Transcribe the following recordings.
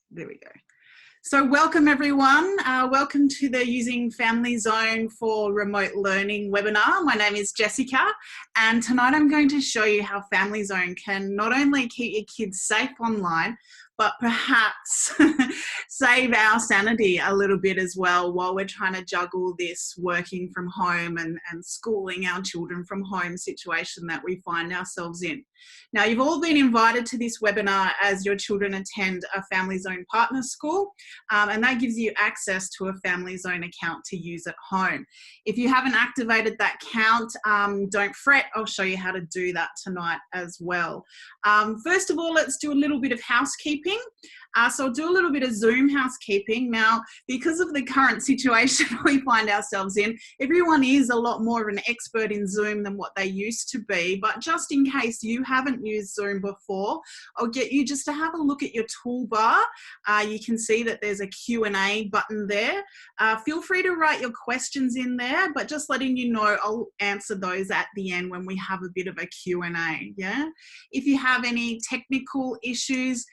There we go. So welcome everyone. Welcome to the Using Family Zone for Remote Learning webinar. My name is Jessica, and tonight I'm going to show you how Family Zone can not only keep your kids safe online, but perhaps save our sanity a little bit as well while we're trying to juggle this working from home and schooling our children from home situation that we find ourselves in. Now, you've all been invited to this webinar as your children attend a Family Zone partner school, and that gives you access to a Family Zone account to use at home. If you haven't activated that account, don't fret, I'll show you how to do that tonight as well. First of all, let's do a little bit of housekeeping. So I'll do a little bit of Zoom housekeeping. Now, because of the current situation we find ourselves in, everyone is a lot more of an expert in Zoom than what they used to be. But just in case you haven't used Zoom before, I'll get you just to have a look at your toolbar. You can see that there's a Q&A button there. Feel free to write your questions in there, but just letting you know, I'll answer those at the end when we have a bit of a Q&A, yeah? If you have any technical issues,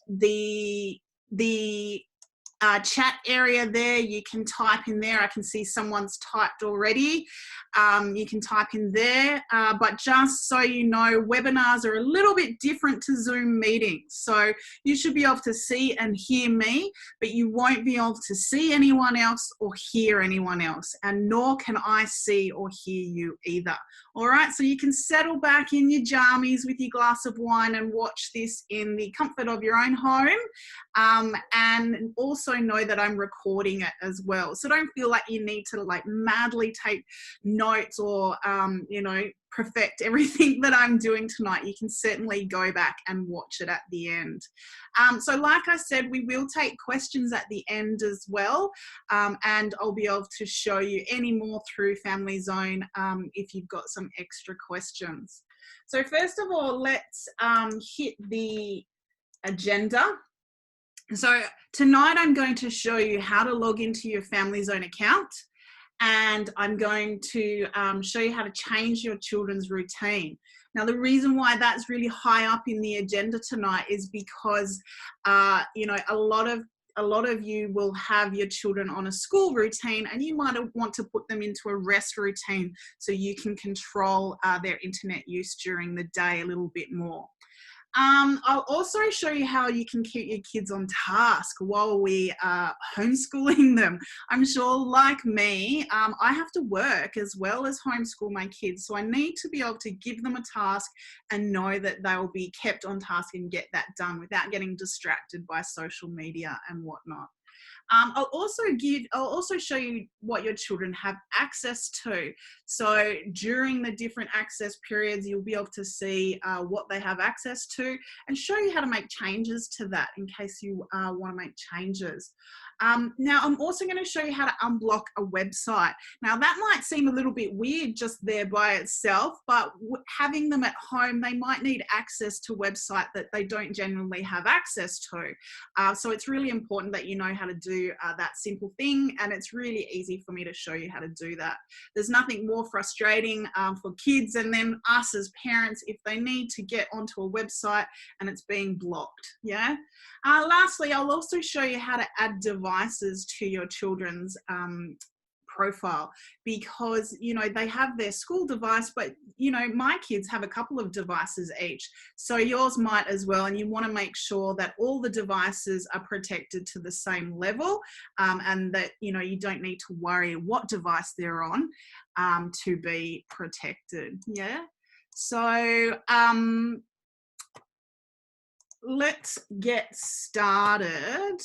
the chat area there, you can type in there. I can see someone's typed already. You can type in there, but just so you know, webinars are a little bit different to Zoom meetings. So you should be able to see and hear me, but you won't be able to see anyone else or hear anyone else, and nor can I see or hear you either. All right, so you can settle back in your jammies with your glass of wine and watch this in the comfort of your own home, and also know that I'm recording it as well. So don't feel like you need to like madly take notes or, you know, perfect everything that I'm doing tonight. You can certainly go back and watch it at the end. So like I said, we will take questions at the end as well, and I'll be able to show you any more through Family Zone if you've got some extra questions. So first of all, let's hit the agenda. So tonight I'm going to show you how to log into your Family Zone account, and I'm going to show you how to change your children's routine. Now, the reason why that's really high up in the agenda tonight is because, you know, a lot of you will have your children on a school routine, and you might want to put them into a rest routine so you can control their internet use during the day a little bit more. I'll also show you how you can keep your kids on task while we are homeschooling them. I'm sure, like me, I have to work as well as homeschool my kids, so I need to be able to give them a task and know that they'll be kept on task and get that done without getting distracted by social media and whatnot. I'll also show you what your children have access to. So during the different access periods, you'll be able to see what they have access to and show you how to make changes to that in case you want to make changes. Now, I'm also going to show you how to unblock a website. Now, that might seem a little bit weird just there by itself, but having them at home, they might need access to a website that they don't generally have access to. So it's really important that you know how to do that simple thing, and it's really easy for me to show you how to do that. There's nothing more frustrating for kids and then us as parents if they need to get onto a website and it's being blocked, yeah? Lastly, I'll also show you how to add devices to your children's profile, because, you know, they have their school device, but, you know, my kids have a couple of devices each, so yours might as well, and you want to make sure that all the devices are protected to the same level, and that, you know, you don't need to worry what device they're on to be protected, yeah? So let's get started.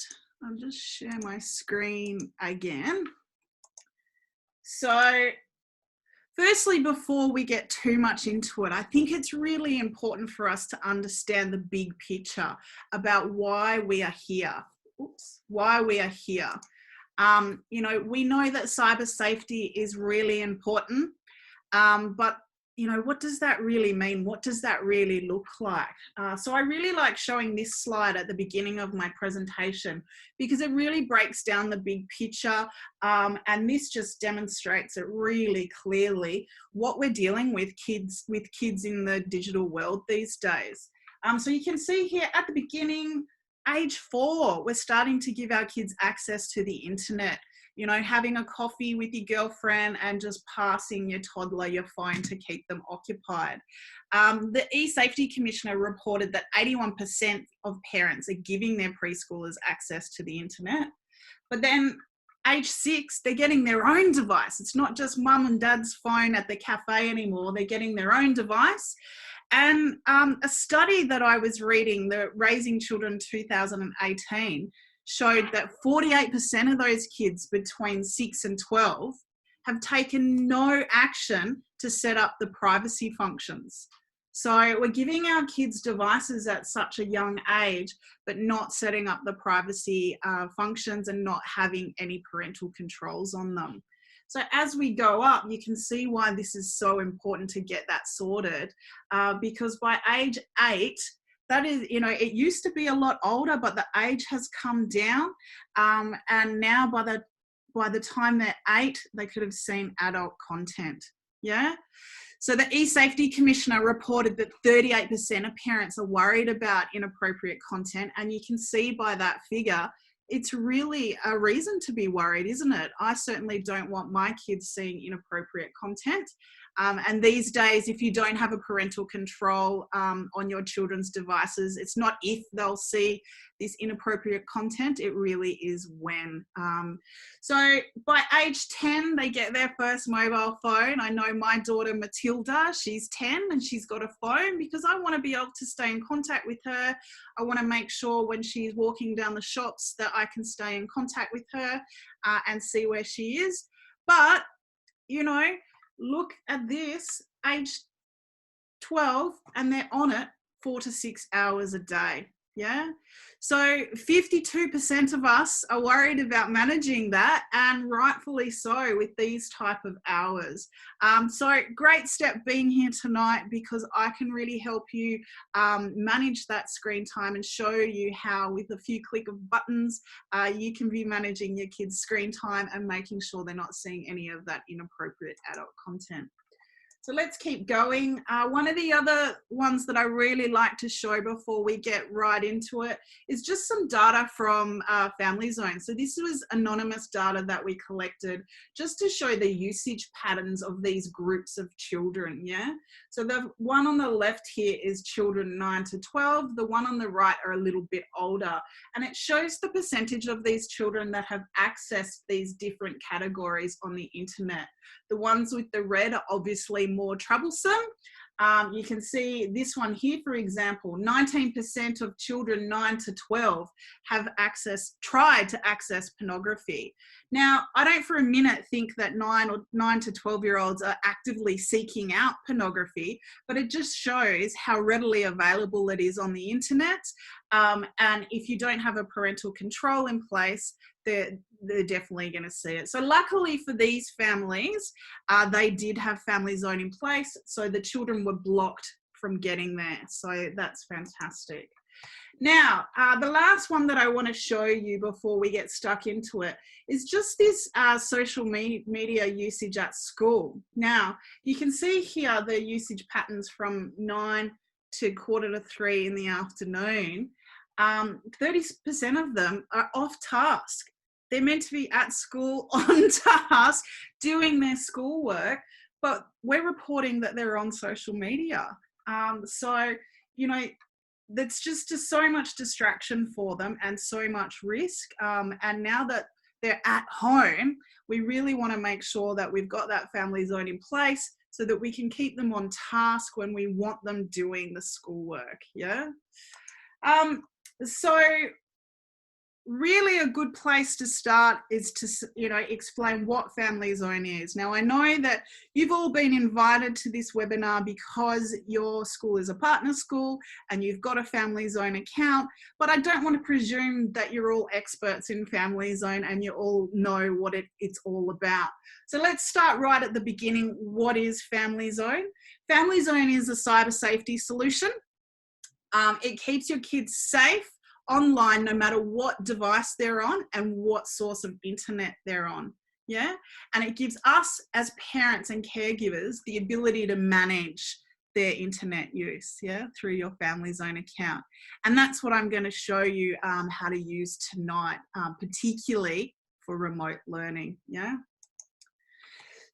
I'll just share my screen again. So firstly, before we get too much into it, I think it's really important for us to understand the big picture about why we are here. Why we are here. You know, we know that cyber safety is really important, but you know, what does that really mean? What does that really look like? So I really like showing this slide at the beginning of my presentation because it really breaks down the big picture, and this just demonstrates it really clearly what we're dealing with kids in the digital world these days. So you can see here at the beginning, age 4, we're starting to give our kids access to the internet. You know, having a coffee with your girlfriend and just passing your toddler your phone to keep them occupied. The eSafety Commissioner reported that 81% of parents are giving their preschoolers access to the internet. But then age 6, they're getting their own device. It's not just mum and dad's phone at the cafe anymore. They're getting their own device. And a study that I was reading, the Raising Children 2018, showed that 48% of those kids between 6 and 12 have taken no action to set up the privacy functions. So we're giving our kids devices at such a young age, but not setting up the privacy functions and not having any parental controls on them. So as we go up, you can see why this is so important to get that sorted, because by age 8, that is, you know, it used to be a lot older, but the age has come down, and now by the time they're 8, they could have seen adult content. Yeah. So the eSafety Commissioner reported that 38% of parents are worried about inappropriate content, and you can see by that figure, it's really a reason to be worried, isn't it? I certainly don't want my kids seeing inappropriate content. And these days, if you don't have a parental control on your children's devices, it's not if they'll see this inappropriate content, it really is when. So by age 10, they get their first mobile phone. I know my daughter Matilda, she's 10 and she's got a phone because I want to be able to stay in contact with her. I want to make sure when she's walking down the shops that I can stay in contact with her and see where she is. But, you know, look at this, age 12, and they're on it 4 to 6 hours a day. Yeah. So 52% of us are worried about managing that, and rightfully so with these type of hours. So great step being here tonight, because I can really help you manage that screen time and show you how with a few click of buttons, you can be managing your kids' screen time and making sure they're not seeing any of that inappropriate adult content. So let's keep going. One of the other ones that I really like to show before we get right into it is just some data from Family Zone. So this was anonymous data that we collected just to show the usage patterns of these groups of children, yeah? So the one on the left here is children 9 to 12. The one on the right are a little bit older. And it shows the percentage of these children that have accessed these different categories on the internet. The ones with the red are obviously more troublesome. You can see this one here, for example, 19% of children 9 to 12 have tried to access pornography. Now, I don't for a minute think that 9 to 12-year-olds are actively seeking out pornography, but it just shows how readily available it is on the internet. And if you don't have a parental control in place, they're definitely going to see it. So luckily for these families, they did have Family Zone in place, so the children were blocked from getting there. So that's fantastic. Now, the last one that I want to show you before we get stuck into it is just this social media usage at school. Now, you can see here the usage patterns from 9 to 2:45 in the afternoon. 30% of them are off task. They're meant to be at school on task doing their schoolwork, but we're reporting that they're on social media. So, you know, that's just so much distraction for them and so much risk. And now that they're at home, we really want to make sure that we've got that Family Zone in place so that we can keep them on task when we want them doing the schoolwork. Yeah. So really a good place to start is to, you know, explain what Family Zone is. Now, I know that you've all been invited to this webinar because your school is a partner school and you've got a Family Zone account, but I don't want to presume that you're all experts in Family Zone and you all know what it's all about. So let's start right at the beginning. What is Family Zone? Family Zone is a cyber safety solution. It keeps your kids safe online no matter what device they're on and what source of internet they're on. Yeah. And it gives us as parents and caregivers the ability to manage their internet use, yeah, through your family zone account. And that's what I'm going to show you how to use tonight, particularly for remote learning, yeah.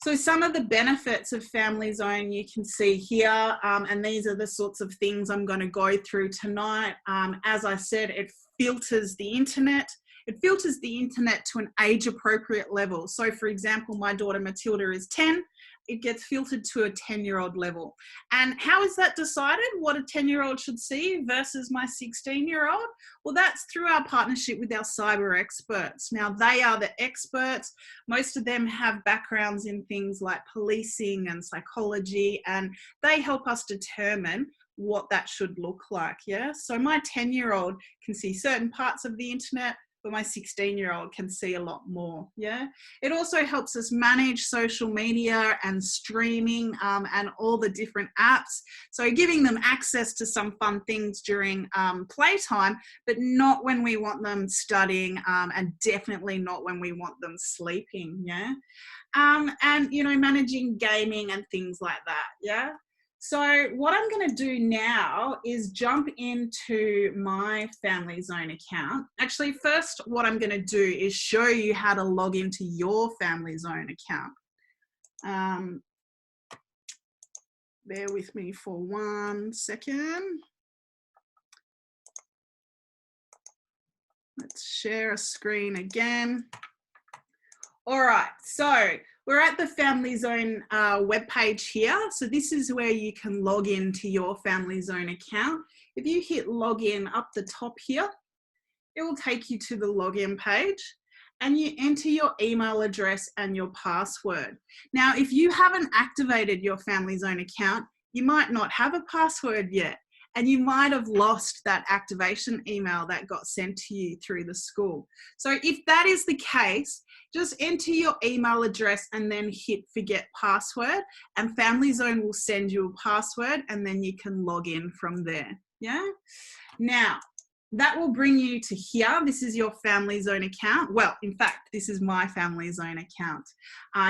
So some of the benefits of Family Zone you can see here, and these are the sorts of things I'm going to go through tonight. As I said, it filters the internet. It filters the internet to an age-appropriate level. So for example, my daughter Matilda is 10. It gets filtered to a 10-year-old level. And how is that decided, what a 10-year-old should see versus my 16-year-old? Well, that's through our partnership with our cyber experts. Now, they are the experts. Most of them have backgrounds in things like policing and psychology, and they help us determine what that should look like, yeah? So my 10-year-old can see certain parts of the internet, but my 16-year-old can see a lot more, yeah? It also helps us manage social media and streaming and all the different apps. So giving them access to some fun things during playtime, but not when we want them studying and definitely not when we want them sleeping, yeah? And, you know, managing gaming and things like that, yeah? So what I'm going to do now is jump into my Family Zone account. Actually, first, what I'm going to do is show you how to log into your Family Zone account. Bear with me for 1 second. Let's share a screen again. All right, so we're at the Family Zone webpage here. So this is where you can log into your Family Zone account. If you hit login up the top here, it will take you to the login page and you enter your email address and your password. Now, if you haven't activated your Family Zone account, you might not have a password yet, and you might have lost that activation email that got sent to you through the school. So if that is the case, just enter your email address and then hit forget password, and Family Zone will send you a password and then you can log in from there, yeah? Now, that will bring you to here. This is your Family Zone account. Well, in fact, this is my Family Zone account.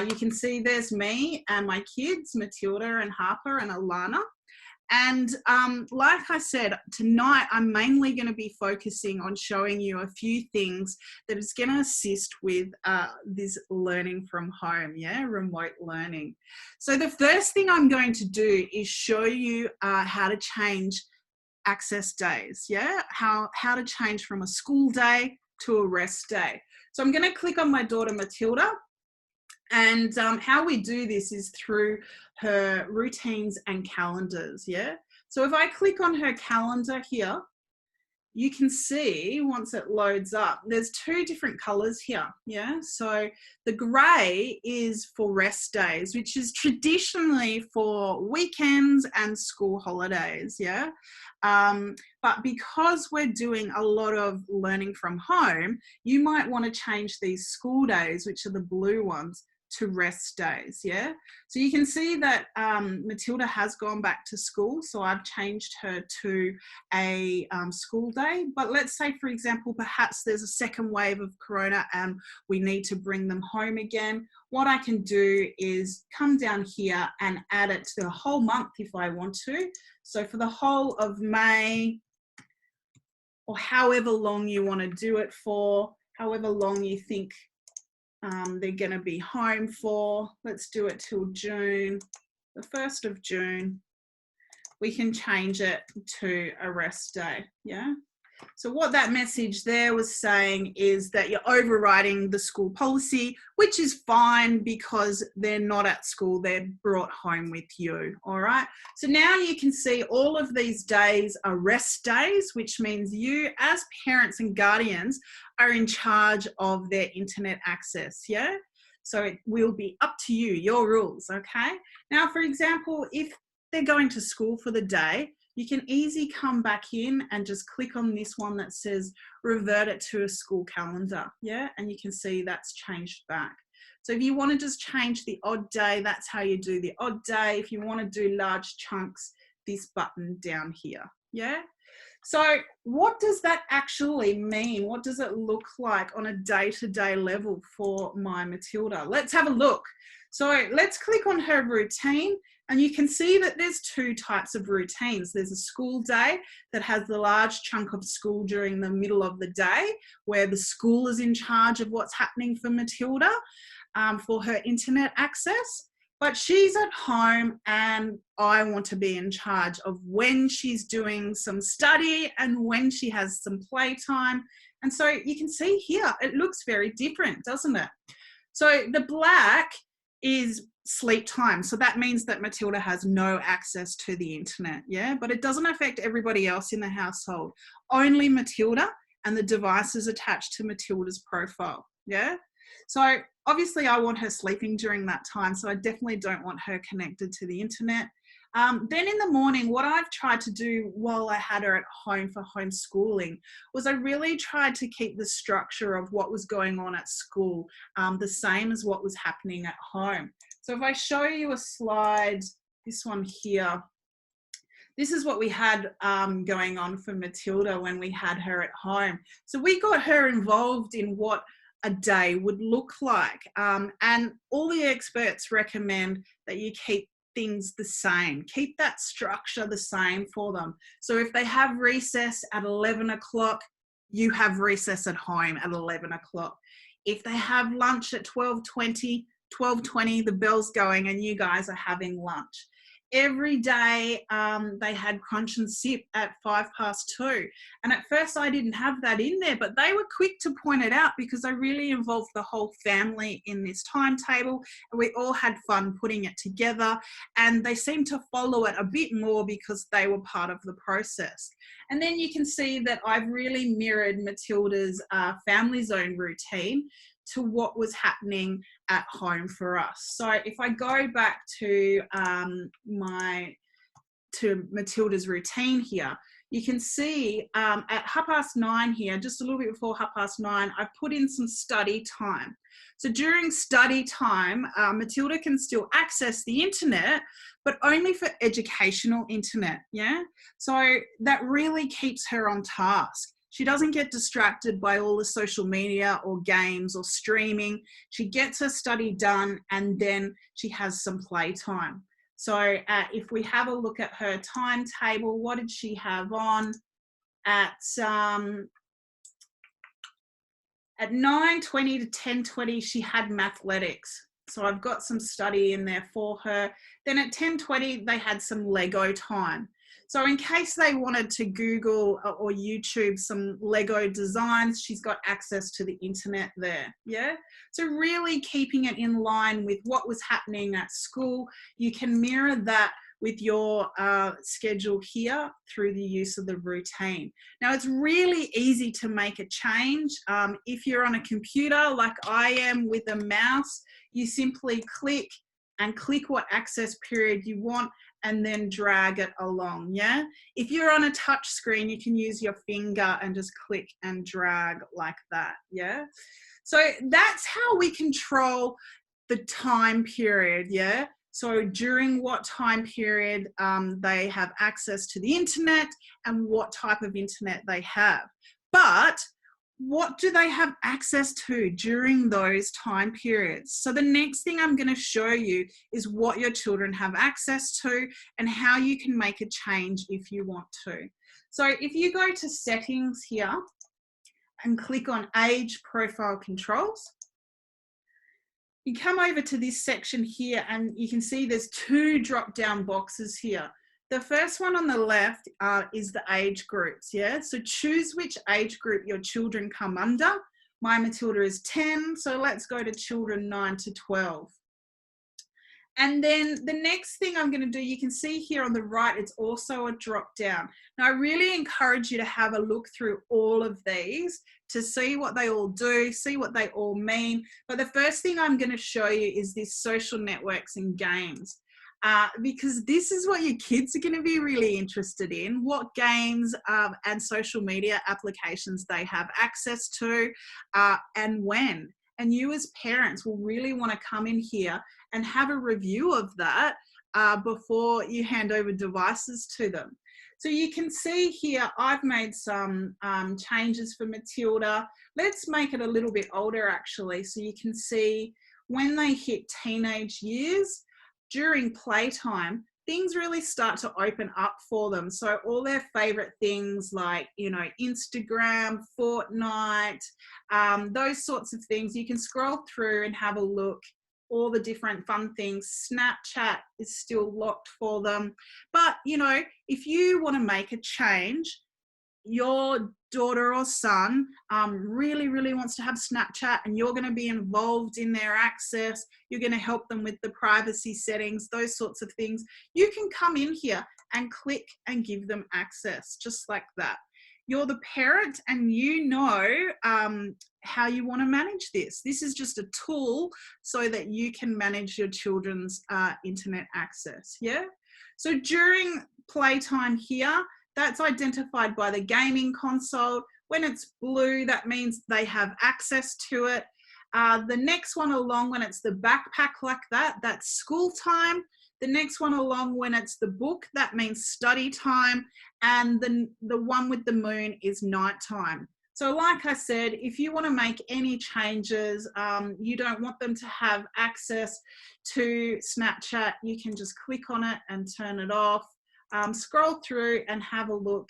You can see there's me and my kids, Matilda and Harper and Alana. And like I said, tonight I'm mainly going to be focusing on showing you a few things that is going to assist with this learning from home, yeah, remote learning. So the first thing I'm going to do is show you how to change access days, yeah, how to change from a school day to a rest day. So I'm going to click on my daughter Matilda. And how we do this is through her routines and calendars, yeah? So if I click on her calendar here, you can see once it loads up, there's two different colors here, yeah? So the gray is for rest days, which is traditionally for weekends and school holidays, yeah? But because we're doing a lot of learning from home, you might want to change these school days, which are the blue ones, to rest days, yeah? So you can see that Matilda has gone back to school, so I've changed her to a school day. But let's say, for example, perhaps there's a second wave of corona and we need to bring them home again. What I can do is come down here and add it to the whole month if I want to. So for the whole of May, or however long you want to do it for, however long you think they're going to be home for. Let's do it till June, the 1st of June. We can change it to a rest day, yeah? So what that message there was saying is that you're overriding the school policy, which is fine because they're not at school, they're brought home with you, all right? So now you can see all of these days are rest days, which means you as parents and guardians are in charge of their internet access, yeah? So it will be up to you, your rules, okay? Now, for example, if they're going to school for the day, you can easily come back in and just click on this one that says revert it to a school calendar, yeah? And you can see that's changed back. So if you want to just change the odd day, that's how you do the odd day. If you want to do large chunks, this button down here, yeah? So what does that actually mean? What does it look like on a day-to-day level for my Matilda? Let's have a look. So let's click on her routine, and you can see that there's two types of routines. There's a school day that has the large chunk of school during the middle of the day, where the school is in charge of what's happening for Matilda for her internet access. But she's at home and I want to be in charge of when she's doing some study and when she has some playtime. And so you can see here, it looks very different, doesn't it? So the black is sleep time. So that means that Matilda has no access to the internet, yeah? But it doesn't affect everybody else in the household. Only Matilda and the devices attached to Matilda's profile, yeah? So obviously I want her sleeping during that time, so I definitely don't want her connected to the internet. Then in the morning, what I've tried to do while I had her at home for homeschooling was I really tried to keep the structure of what was going on at school the same as what was happening at home. So if I show you a slide, this one here, this is what we had going on for Matilda when we had her at home. So we got her involved in what a day would look like. And all the experts recommend that you keep things the same. Keep that structure the same for them. So if they have recess at 11 o'clock, you have recess at home at 11 o'clock. If they have lunch at 12:20, the bell's going and you guys are having lunch. Every day they had crunch and sip at 2:05. And at first I didn't have that in there, but they were quick to point it out because I really involved the whole family in this timetable. And we all had fun putting it together, and they seemed to follow it a bit more because they were part of the process. And then you can see that I've really mirrored Matilda's family zone routine to what was happening at home for us. So if I go back to Matilda's routine here, you can see at 9:30 here, just a little bit before 9:30, I've put in some study time. So during study time, Matilda can still access the internet, but only for educational internet, yeah? So that really keeps her on task. She doesn't get distracted by all the social media or games or streaming. She gets her study done and then she has some playtime. So if we have a look at her timetable, what did she have on at 9:20 to 10:20, she had mathletics. So I've got some study in there for her. Then at 10:20, they had some Lego time. So in case they wanted to Google or YouTube some Lego designs, she's got access to the internet there, yeah? So really keeping it in line with what was happening at school. You can mirror that with your schedule here through the use of the routine. Now it's really easy to make a change. If you're on a computer like I am with a mouse, you simply click what access period you want and then drag it along, yeah? If you're on a touch screen, you can use your finger and just click and drag like that, yeah? So that's how we control the time period, yeah? So during what time period they have access to the internet and what type of internet they have. But what do they have access to during those time periods? So the next thing I'm going to show you is what your children have access to and how you can make a change if you want to. So if you go to settings here and click on age profile controls, you come over to this section here and you can see there's two drop down boxes here. The first one on the left is the age groups, yeah? So choose which age group your children come under. My Matilda is 10, so let's go to children 9 to 12. And then the next thing I'm going to do, you can see here on the right, it's also a drop down. Now, I really encourage you to have a look through all of these to see what they all do, see what they all mean. But the first thing I'm going to show you is this social networks and games. Because this is what your kids are going to be really interested in, what games and social media applications they have access to and when. And you as parents will really want to come in here and have a review of that before you hand over devices to them. So you can see here, I've made some changes for Matilda. Let's make it a little bit older actually, so you can see when they hit teenage years, during playtime, things really start to open up for them. So all their favorite things like, you know, Instagram, Fortnite, those sorts of things, you can scroll through and have a look, all the different fun things. Snapchat is still locked for them. But, you know, if you want to make a change, your daughter or son really wants to have Snapchat and you're going to be involved in their access, you're going to help them with the privacy settings, those sorts of things, you can come in here and click and give them access just like that. You're the parent and you know how you want to manage this. This is just a tool so that you can manage your children's internet access. Yeah. So during playtime here, that's identified by the gaming console. When it's blue, that means they have access to it. The next one along, when it's the backpack like that, that's school time. The next one along, when it's the book, that means study time. And the one with the moon is nighttime. So like I said, if you want to make any changes, you don't want them to have access to Snapchat, you can just click on it and turn it off. Scroll through and have a look.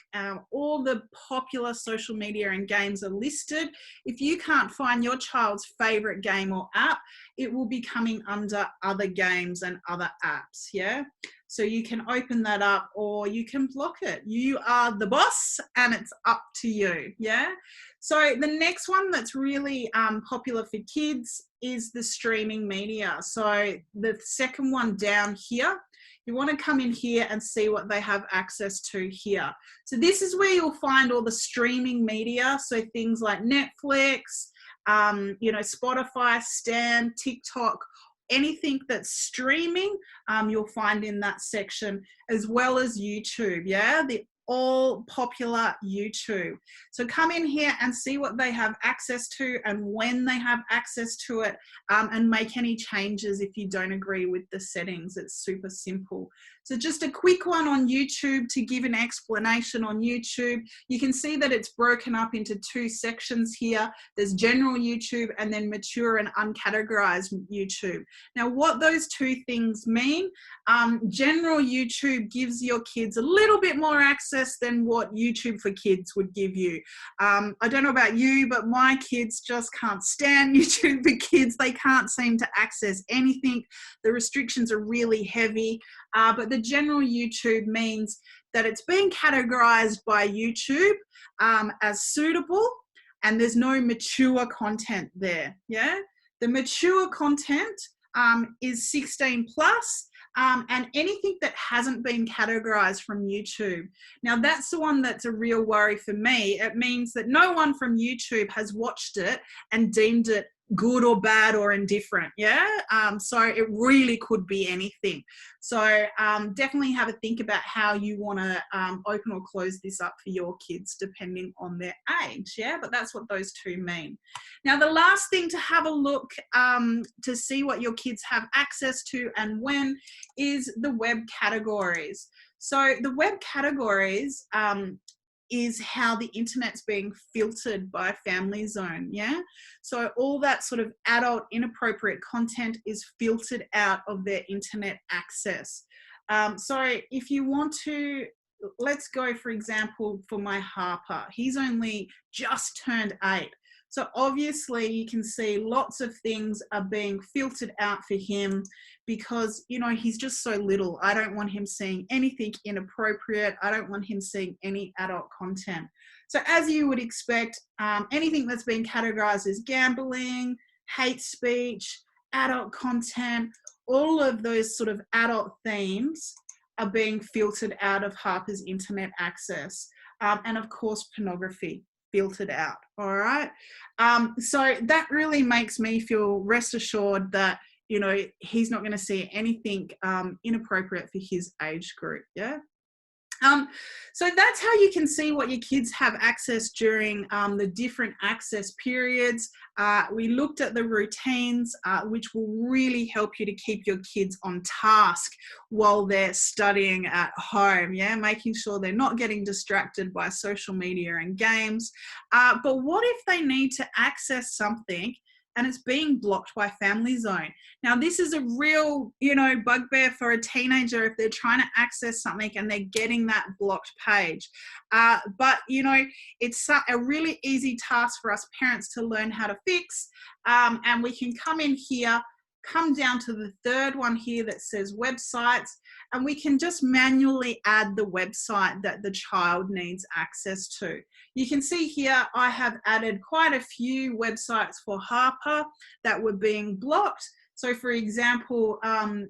All the popular social media and games are listed. If you can't find your child's favorite game or app, it will be coming under other games and other apps. Yeah. So you can open that up or you can block it. You are the boss and it's up to you. Yeah. So the next one that's really popular for kids is the streaming media. So the second one down here, you want to come in here and see what they have access to here. So this is where you'll find all the streaming media. So things like Netflix, you know, Spotify, Stan, TikTok, anything that's streaming, you'll find in that section, as well as YouTube. Yeah, the all popular YouTube. So come in here and see what they have access to and when they have access to it, and make any changes if you don't agree with the settings. It's super simple. So just a quick one on YouTube to give an explanation on YouTube. You can see that it's broken up into two sections here. There's general YouTube and then mature and uncategorized YouTube. Now what those two things mean, general YouTube gives your kids a little bit more access than what YouTube for Kids would give you. I don't know about you, but my kids just can't stand YouTube for Kids. They can't seem to access anything. The restrictions are really heavy, but the general YouTube means that it's being categorized by YouTube as suitable, and there's no mature content there. Yeah, the mature content is 16 plus. And anything that hasn't been categorized from YouTube. Now that's the one that's a real worry for me. It means that no one from YouTube has watched it and deemed it good or bad or indifferent. Yeah. So it really could be anything. So definitely have a think about how you want to open or close this up for your kids depending on their age. Yeah, but that's what those two mean. Now the last thing to have a look to see what your kids have access to and when is the web categories. So the web categories is how the internet's being filtered by Family Zone. Yeah, so all that sort of adult inappropriate content is filtered out of their internet access. So if you want to, let's go for example for my Harper, he's only just turned 8. So obviously you can see lots of things are being filtered out for him because, you know, he's just so little. I don't want him seeing anything inappropriate. I don't want him seeing any adult content. So as you would expect, anything that's been categorized as gambling, hate speech, adult content, all of those sort of adult themes are being filtered out of Harper's internet access. And of course, pornography. Filtered out. All right. So that really makes me feel rest assured that, you know, he's not going to see anything inappropriate for his age group. Yeah. So that's how you can see what your kids have access during the different access periods. We looked at the routines, which will really help you to keep your kids on task while they're studying at home, yeah, making sure they're not getting distracted by social media and games. But what if they need to access something and it's being blocked by Family Zone? Now, this is a real, bugbear for a teenager if they're trying to access something and they're getting that blocked page. But, it's a really easy task for us parents to learn how to fix. And we can come in here, come down to the third one here that says websites, and we can just manually add the website that the child needs access to. You can see here I have added quite a few websites for Harper that were being blocked. So for example,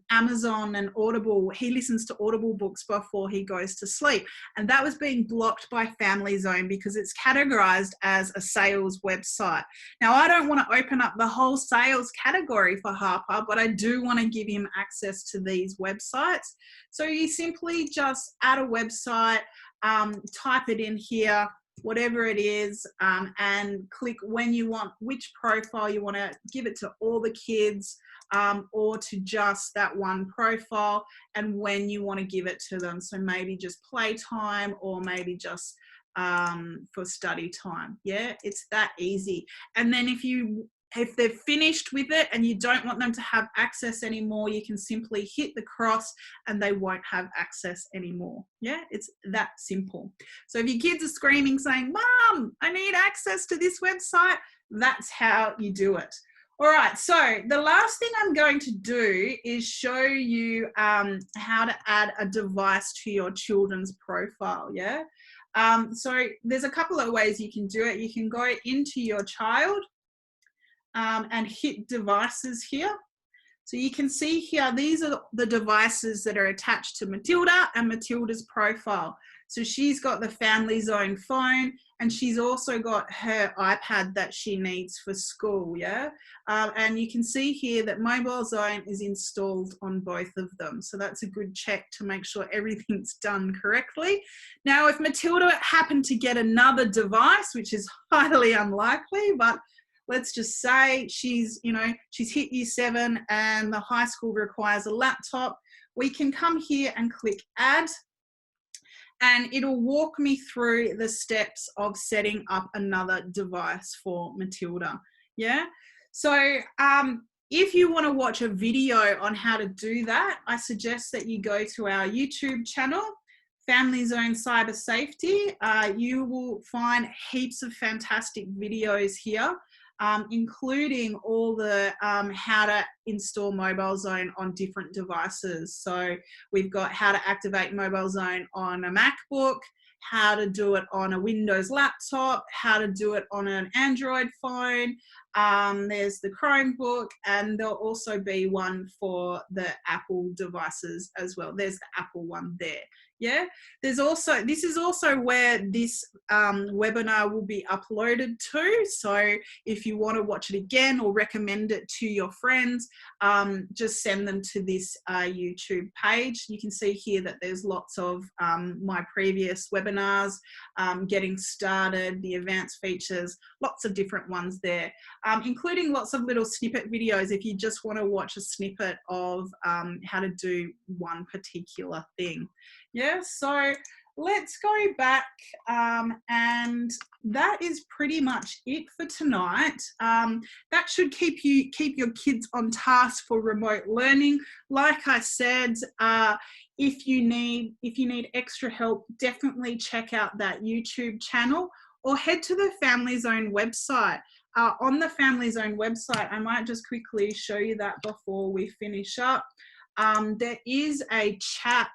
Amazon and Audible, he listens to Audible books before he goes to sleep. And that was being blocked by Family Zone because it's categorized as a sales website. Now, I don't want to open up the whole sales category for Harper, but I do want to give him access to these websites. So you simply just add a website, type it in here, whatever it is, and click when you want, which profile you want to give it to all the kids, or to just that one profile, and when you want to give it to them. So maybe just playtime, or maybe just for study time. Yeah, it's that easy. And then if they've finished with it and you don't want them to have access anymore, you can simply hit the cross and they won't have access anymore. Yeah, it's that simple. So if your kids are screaming saying, "Mom, I need access to this website," that's how you do it. All right, so the last thing I'm going to do is show you how to add a device to your children's profile, yeah? So there's a couple of ways you can do it. You can go into your child and hit devices here. So you can see here, these are the devices that are attached to Matilda and Matilda's profile. So she's got the Family Zone phone, and she's also got her iPad that she needs for school, yeah? And you can see here that Mobile Zone is installed on both of them. So that's a good check to make sure everything's done correctly. Now, if Matilda happened to get another device, which is highly unlikely, but let's just say she's hit year 7 and the high school requires a laptop, we can come here and click add, and it'll walk me through the steps of setting up another device for Matilda. Yeah. So if you want to watch a video on how to do that, I suggest that you go to our YouTube channel, Family Zone Cyber Safety. You will find heaps of fantastic videos here, including all the how to install Mobile Zone on different devices. So we've got how to activate Mobile Zone on a MacBook, how to do it on a Windows laptop, how to do it on an Android phone. There's the Chromebook, and there'll also be one for the Apple devices as well. There's the Apple one there. Yeah, this is also where this webinar will be uploaded to. So if you want to watch it again or recommend it to your friends, just send them to this YouTube page. You can see here that there's lots of my previous webinars, getting started, the advanced features, lots of different ones there, including lots of little snippet videos if you just want to watch a snippet of how to do one particular thing. Yeah, so let's go back, and that is pretty much it for tonight. That should keep your kids on task for remote learning. Like I said, if you need extra help, definitely check out that YouTube channel or head to the Family Zone website. On the Family Zone website, I might just quickly show you that before we finish up. There is a chat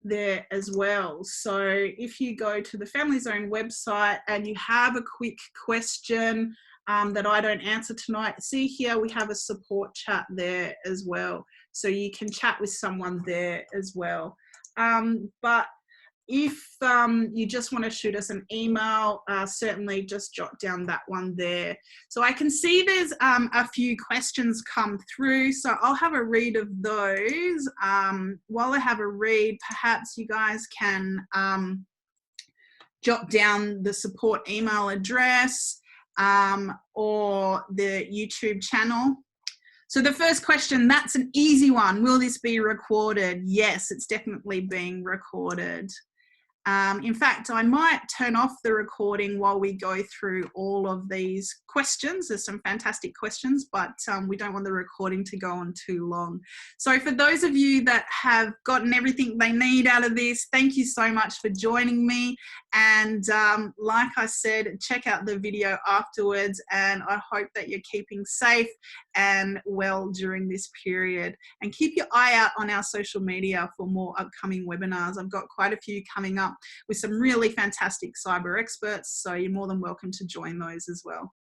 there as well. So if you go to the Family Zone website and you have a quick question that I don't answer tonight, see here we have a support chat there as well. So you can chat with someone there as well. But if you just want to shoot us an email, certainly just jot down that one there. So I can see there's a few questions come through, so I'll have a read of those. While I have a read, perhaps you guys can jot down the support email address or the YouTube channel. So the first question, that's an easy one. Will this be recorded? Yes, it's definitely being recorded. In fact, I might turn off the recording while we go through all of these questions. There's some fantastic questions, but we don't want the recording to go on too long. So for those of you that have gotten everything they need out of this, thank you so much for joining me. And like I said, check out the video afterwards, and I hope that you're keeping safe and well during this period. And keep your eye out on our social media for more upcoming webinars. I've got quite a few coming up with some really fantastic cyber experts, so you're more than welcome to join those as well.